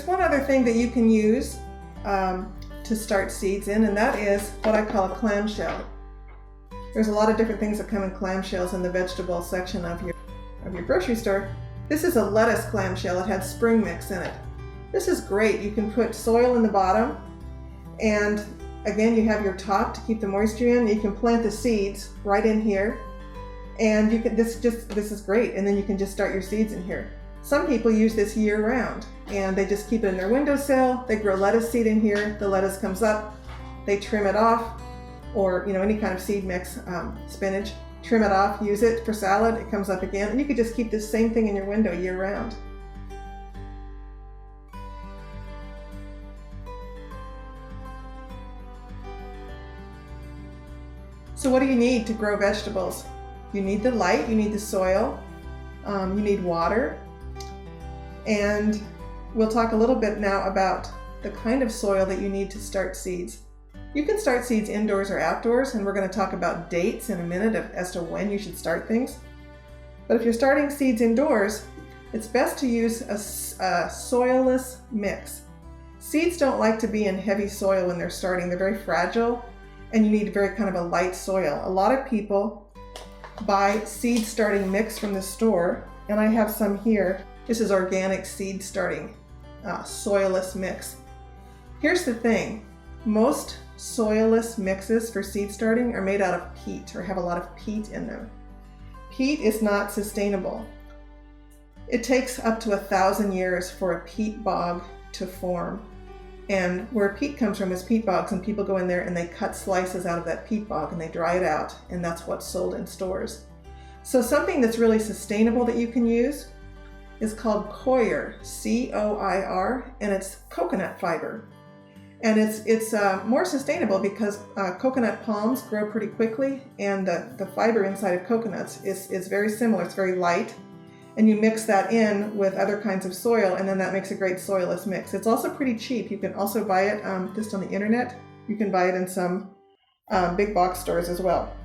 There's one other thing that you can use to start seeds in, and that is what I call a clamshell. There's a lot of different things that come in clamshells in the vegetable section of your grocery store. This is a lettuce clamshell. It had spring mix in it. This is great. You can put soil in the bottom, and again, you have your top to keep the moisture in. You can plant the seeds right in here, and you can this is great. And then you can just start your seeds in here. Some people use this year round, and they just keep it in their windowsill. They grow lettuce seed in here. The lettuce comes up, they trim it off, or any kind of seed mix, spinach, trim it off, use it for salad. It comes up again, and you could just keep this same thing in your window year round. So what do you need to grow vegetables? You need the light, you need the soil, you need water, and we'll talk a little bit now about the kind of soil that you need to start seeds. You can start seeds indoors or outdoors, and we're going to talk about dates in a minute as to when you should start things. But if you're starting seeds indoors, it's best to use a soilless mix. Seeds don't like to be in heavy soil when they're starting. They're very fragile, and you need very kind of a light soil. A lot of people buy seed starting mix from the store, and I have some here. This is organic seed starting soilless mix. Here's the thing. Most soilless mixes for seed starting are made out of peat or have a lot of peat in them. Peat is not sustainable. It takes up to 1,000 years for a peat bog to form. And where peat comes from is peat bogs, and people go in there and they cut slices out of that peat bog and they dry it out, and that's what's sold in stores. So something that's really sustainable that you can use is called coir, C-O-I-R, and it's coconut fiber. And it's more sustainable because coconut palms grow pretty quickly, and the fiber inside of coconuts is very similar. It's very light, and you mix that in with other kinds of soil, and then that makes a great soilless mix. It's also pretty cheap. You can also buy it just on the internet. You can buy it in some big box stores as well.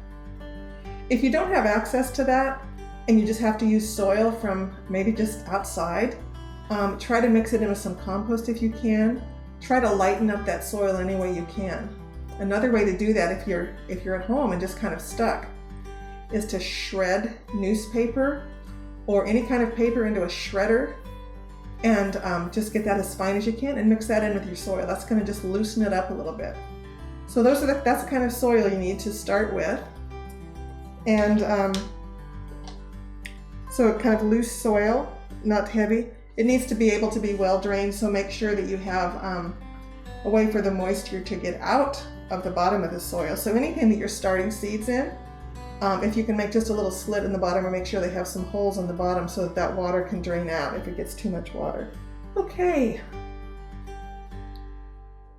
If you don't have access to that, and you just have to use soil from maybe just outside, try to mix it in with some compost if you can. Try to lighten up that soil any way you can. Another way to do that if you're at home and just kind of stuck is to shred newspaper or any kind of paper into a shredder, and just get that as fine as you can and mix that in with your soil. That's going to just loosen it up a little bit. So that's the kind of soil you need to start with. And so kind of loose soil, not heavy. It needs to be able to be well drained, so make sure that you have a way for the moisture to get out of the bottom of the soil. So anything that you're starting seeds in, if you can make just a little slit in the bottom, or make sure they have some holes in the bottom so that water can drain out if it gets too much water. Okay,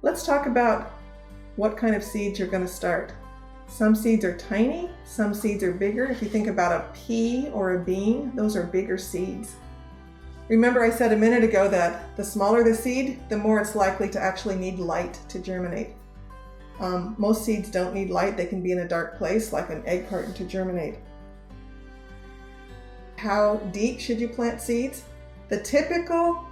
let's talk about what kind of seeds you're going to start. Some seeds are tiny, some seeds are bigger. If you think about a pea or a bean, those are bigger seeds. Remember I said a minute ago that the smaller the seed, the more it's likely to actually need light to germinate. Most seeds don't need light. They can be in a dark place like an egg carton to germinate. How deep should you plant seeds? The typical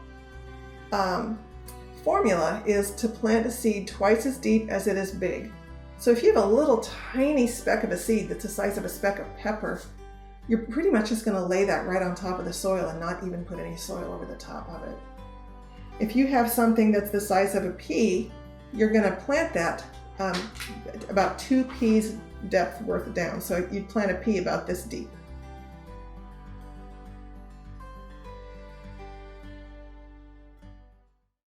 formula is to plant a seed twice as deep as it is big. So if you have a little tiny speck of a seed that's the size of a speck of pepper, you're pretty much just going to lay that right on top of the soil and not even put any soil over the top of it. If you have something that's the size of a pea, you're going to plant that about 2 peas depth worth down. So you'd plant a pea about this deep.